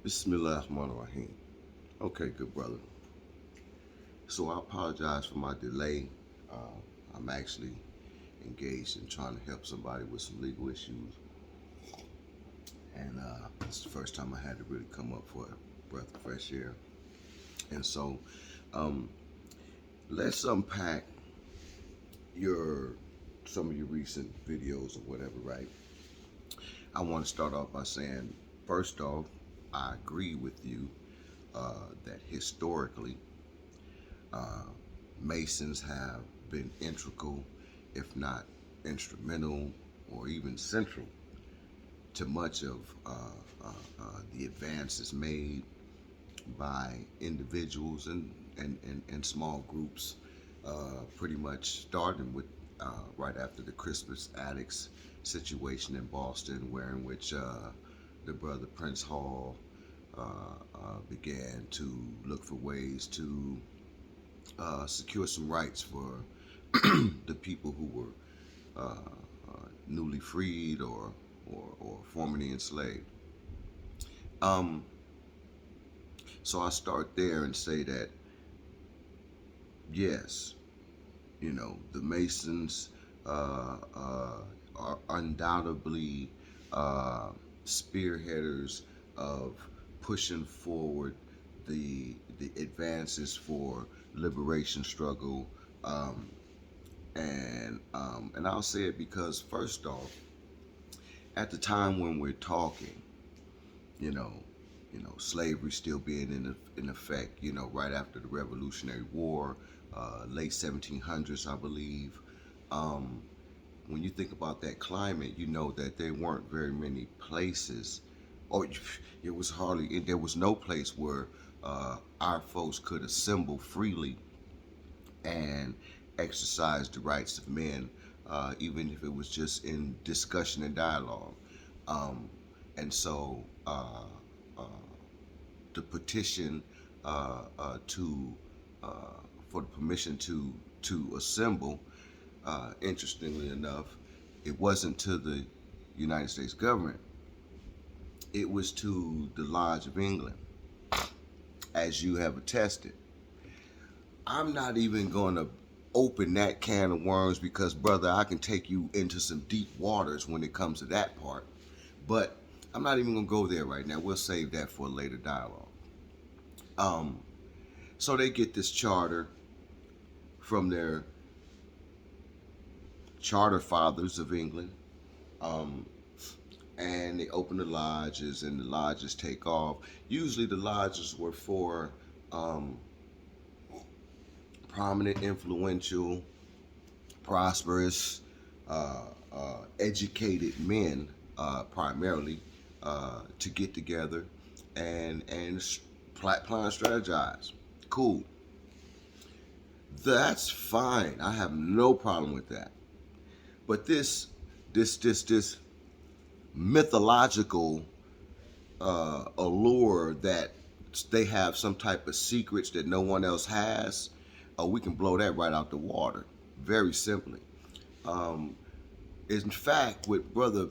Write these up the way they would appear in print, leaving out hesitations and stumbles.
Bismillahirrahmanirrahim. Okay, good brother. So I apologize for my delay. I'm actually engaged in trying to help somebody with some legal issues, and it's the first time I had to really come up for a breath of fresh air. And so, um, let's unpack your some of your recent videos or whatever, right? I want to start off by saying, first off, I agree with you that historically, uh, Masons have been integral, if not instrumental, or even central to much of the advances made by individuals and small groups, pretty much starting with right after the Crispus Attucks situation in Boston, where in which the brother Prince Hall began to look for ways to secure some rights for the people who were newly freed or formerly enslaved. Um, so I start there and say that yes, the Masons are undoubtedly uh, spearheaders of pushing forward the advances for liberation struggle, um, and I'll say it because first off, at the time when we're talking, you know, slavery still being in effect, right after the Revolutionary War, late 1700s, I believe. Um, when you think about that climate, you know that there weren't very many places, or it was hardly, there was no place where our folks could assemble freely and exercise the rights of men, even if it was just in discussion and dialogue. Um, and so uh, the petition to for the permission to assemble, interestingly enough, it wasn't to the United States government. It was to the Lodge of England, as you have attested. I'm not even going to open that can of worms because, brother, I can take you into some deep waters when it comes to that part. But I'm not even going to go there right now. We'll save that for a later dialogue. Um, so they get this charter from their charter fathers of England, um, and they open the lodges, and the lodges take off. Usually, the lodges were for um, prominent, influential, prosperous, educated men, primarily, to get together and plan, strategize. Cool. That's fine. I have no problem with that. But this mythological allure that they have some type of secrets that no one else has, we can blow that right out the water, very simply. Um, in fact, with brother,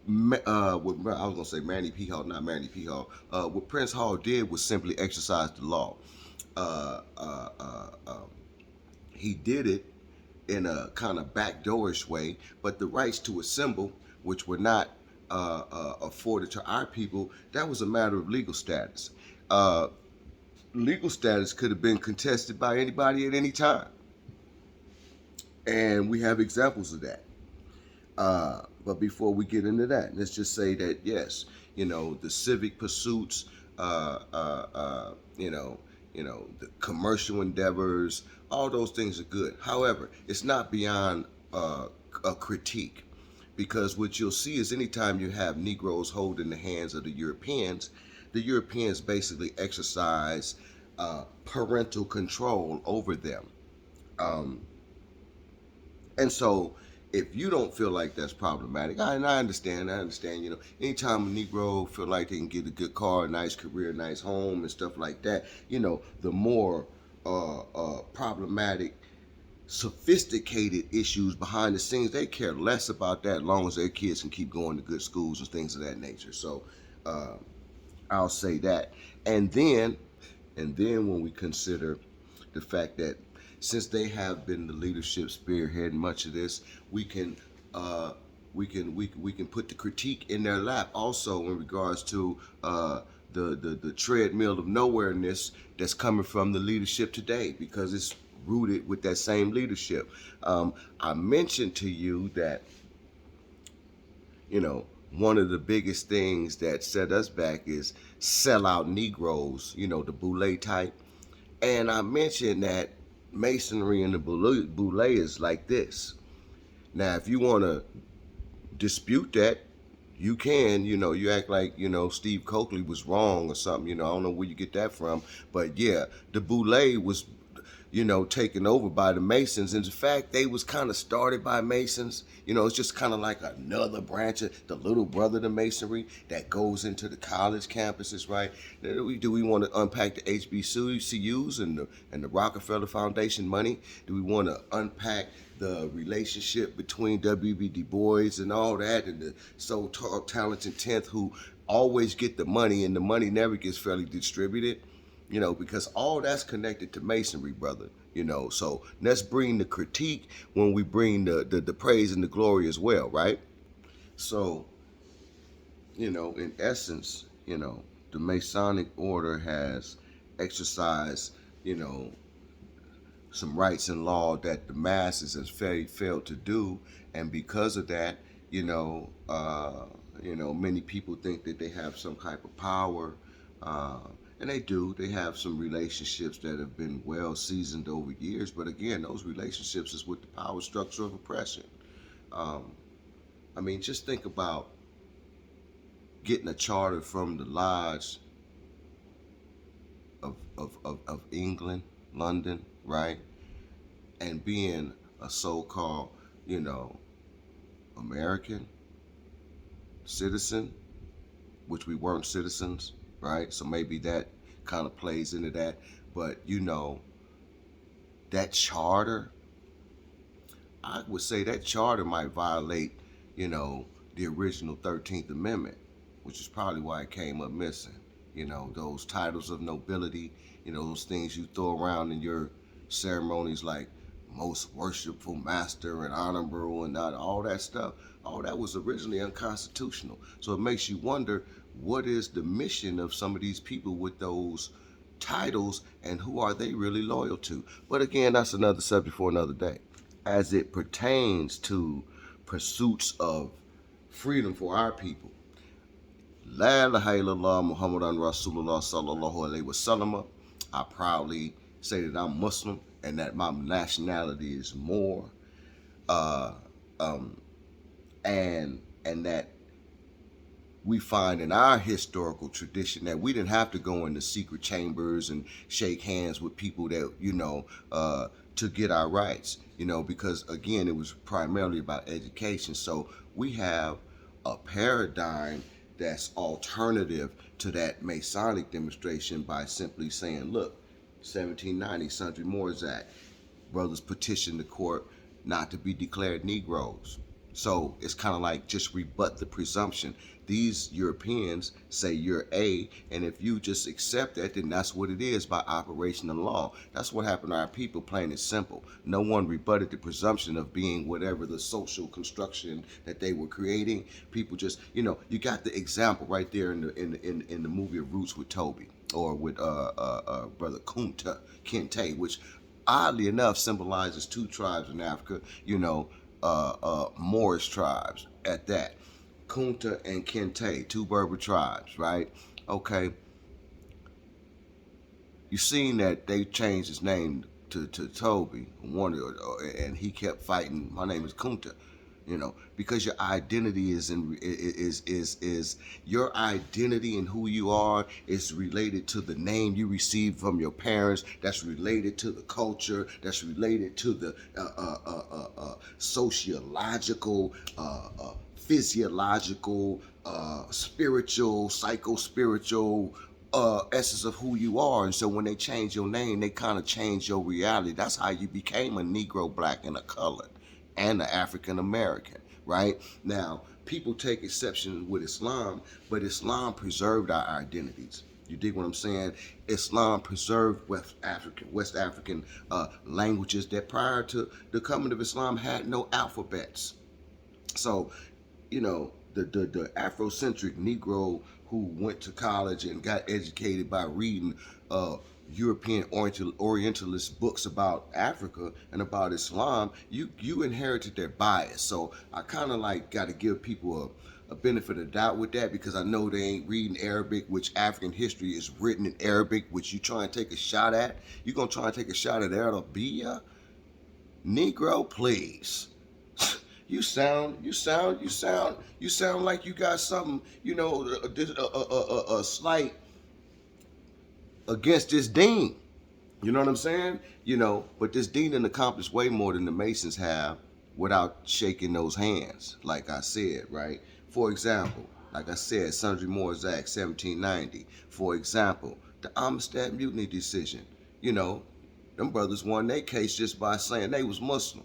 I was gonna say Manny P. Hall, not Manny P. Hall. What Prince Hall did was simply exercise the law. Uh, uh, uh, um, he did it in a kind of backdoorish way, but the rights to assemble, which were not afforded to our people, that was a matter of legal status. Uh, Legal status could have been contested by anybody at any time, and we have examples of that. But before we get into that, let's just say that yes, the civic pursuits, the commercial endeavors, all those things are good. However, it's not beyond a critique, because what you'll see is anytime you have Negroes holding the hands of the Europeans basically exercise parental control over them. Um, and so if you don't feel like that's problematic, and I understand, anytime a Negro feel like they can get a good car, a nice career, a nice home and stuff like that, the more problematic, sophisticated issues behind the scenes, they care less about that as long as their kids can keep going to good schools and things of that nature. So I'll say that. And then when we consider the fact that since they have been the leadership spearhead much of this, we can uh, we can put the critique in their lap also in regards to the treadmill of nowhereness that's coming from the leadership today, because it's rooted with that same leadership. I mentioned to you that, you know, one of the biggest things that set us back is sellout Negroes, you know, the boule type. And I mentioned that Masonry and the boule is like this. Now, if you want to dispute that, you can, you know, you act like, you know, Steve Coakley was wrong or something, you know, I don't know where you get that from. But yeah, the boule was, you know, taken over by the Masons. In fact, they was kind of started by Masons. You know, it's just kind of like another branch of the little brother of the Masonry that goes into the college campuses, right? Do we want to unpack the HBCUs and the Rockefeller Foundation money? Do we want to unpack the relationship between W.B. Du Bois and all that, and the so talented 10th who always get the money and the money never gets fairly distributed? You know, because all that's connected to Masonry, brother. You know, so let's bring the critique when we bring the praise and the glory as well, right? So, you know, in essence, you know, the Masonic order has exercised, you know, some rights and law that the masses has failed to do, and because of that, you know, many people think that they have some type of power, uh, and they do. They have some relationships that have been well seasoned over years, but again, those relationships is with the power structure of oppression. Um, I mean, just think about getting a charter from the lodge of England, London, right? And being a so-called, you know, American citizen, which we weren't citizens, right? So maybe that kind of plays into that. But, you know, that charter, I would say that charter might violate, you know, the original 13th Amendment, which is probably why it came up missing. You know, those titles of nobility, you know, those things you throw around in your ceremonies like most worshipful master and honorable and all that stuff, all that was originally unconstitutional. So it makes you wonder, what is the mission of some of these people with those titles, and who are they really loyal to? But again, that's another subject for another day. As it pertains to pursuits of freedom for our people, La ilaha illallah Muhammadan Rasulullah sallallahu alaihi wasallam. I proudly say that I'm Muslim and that my nationality is more, uh, um, and that we find in our historical tradition that we didn't have to go into secret chambers and shake hands with people that, you know, to get our rights, you know, because again, it was primarily about education. So we have a paradigm that's alternative to that Masonic demonstration by simply saying, look, 1790 Sundry Moors Act, brothers petitioned the court not to be declared Negroes. So it's kind of like just rebut the presumption. These Europeans say you're A, and if you just accept that, then that's what it is by operation of law. That's what happened to our people, plain and simple. No one rebutted the presumption of being whatever the social construction that they were creating. People just, you know, you got the example right there in the movie of Roots with Toby, or with brother Kunta Kinte, which oddly enough symbolizes two tribes in Africa, you know, Moorish tribes at that. Kunta and Kinte, two Berber tribes, right? Okay. You've seen that they changed his name to Toby, and he kept fighting. My name is Kunta, you know, because your identity is your identity and who you are is related to the name you received from your parents. That's related to the culture. That's related to the sociological, physiological, spiritual, psycho-spiritual essence of who you are. And so when they change your name, they kind of change your reality. That's how you became a Negro, Black, and a colored, and an African American, right? Now, people take exception with Islam, but Islam preserved our identities. You dig what I'm saying? Islam preserved West African languages that prior to the coming of Islam had no alphabets. So, you know, the Afrocentric Negro who went to college and got educated by reading European Orientalist books about Africa and about Islam, you inherited their bias. So I kind of like got to give people a benefit of doubt with that, because I know they ain't reading Arabic, which African history is written in Arabic, which you try and take a shot at. You gonna try and take a shot at Arabia? Negro, please. You sound like you got something, you know, a slight against this dean. You know what I'm saying? You know, but this dean done accomplished way more than the Masons have without shaking those hands, like I said, right? For example, like I said, Sundry Moore's Act, 1790. For example, the Amistad Mutiny decision. You know, them brothers won their case just by saying they was Muslim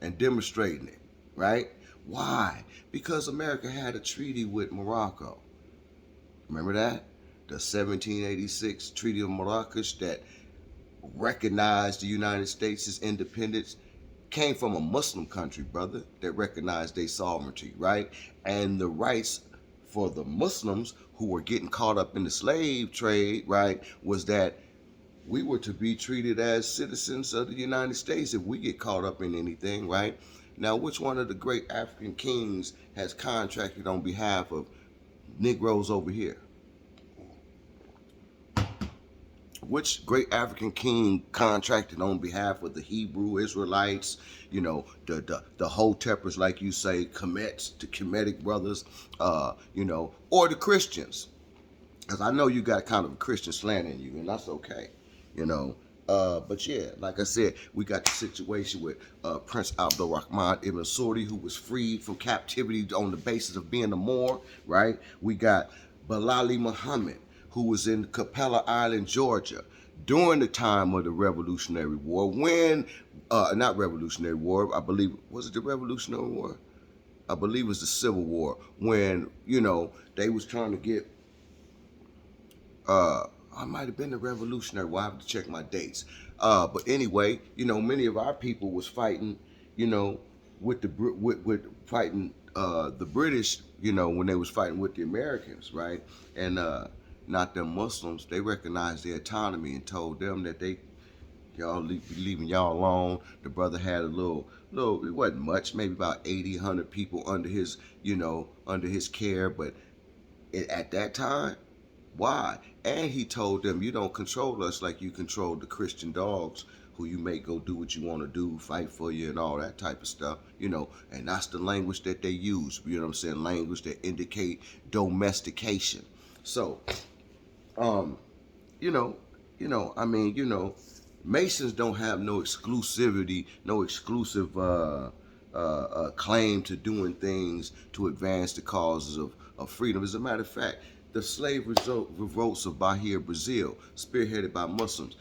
and demonstrating it, right? Why? Because America had a treaty with Morocco. Remember that? The 1786 Treaty of Marrakesh that recognized the United States' independence came from a Muslim country, brother, that recognized their sovereignty, right? And the rights for the Muslims who were getting caught up in the slave trade, right, was that we were to be treated as citizens of the United States if we get caught up in anything, right? Now, which one of the great African kings has contracted on behalf of Negroes over here? Which great African king contracted on behalf of the Hebrew Israelites, you know, the Hoteppers, like you say, Kemets, the Kemetic brothers, you know, or the Christians? Because I know you got kind of a Christian slant in you, and that's okay, you know. But yeah, like I said, we got the situation with Prince Abdul Rahman Ibn Saudi, who was freed from captivity on the basis of being a Moor, right? We got Bilali Muhammad, who was in Capella Island, Georgia, during the time of the Revolutionary War, when, not Revolutionary War, I believe, was it the Revolutionary War? I believe it was the Civil War, when, you know, they was trying to get, I might have been the Revolutionary War, I have to check my dates. But anyway, you know, many of our people was fighting, you know, with fighting the British, you know, when they was fighting with the Americans, right? And not them Muslims, they recognized their autonomy and told them that y'all leaving y'all alone. The brother had a little, it wasn't much, maybe about 80, 100 people under his, you know, under his care. But at that time, why? And he told them, you don't control us like you control the Christian dogs who you make go do what you want to do, fight for you and all that type of stuff, you know. And that's the language that they use, you know what I'm saying? Language that indicate domestication. So, you know, I mean, you know, Masons don't have no exclusivity, no exclusive claim to doing things to advance the causes of freedom. As a matter of fact, the slave revolts of Bahia, Brazil, spearheaded by Muslims.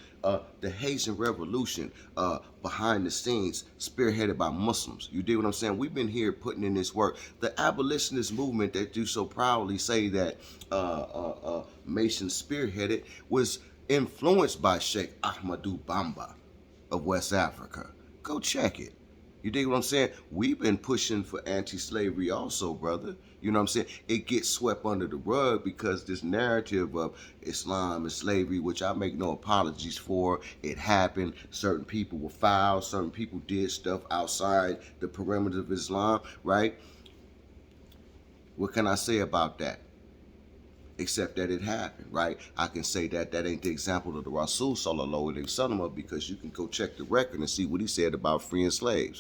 The Haitian Revolution, behind the scenes, spearheaded by Muslims. You dig what I'm saying? We've been here putting in this work. The abolitionist movement that you so proudly say that Masons spearheaded was influenced by Sheikh Ahmadou Bamba of West Africa. Go check it. You dig what I'm saying? We've been pushing for anti-slavery also, brother. You know what I'm saying? It gets swept under the rug because this narrative of Islam and slavery, which I make no apologies for, it happened. Certain people were foul. Certain people did stuff outside the perimeter of Islam, right? What can I say about that? Except that it happened, right? I can say that that ain't the example of the Rasul Sallallahu Alaihi Wasallam, because you can go check the record and see what he said about freeing slaves.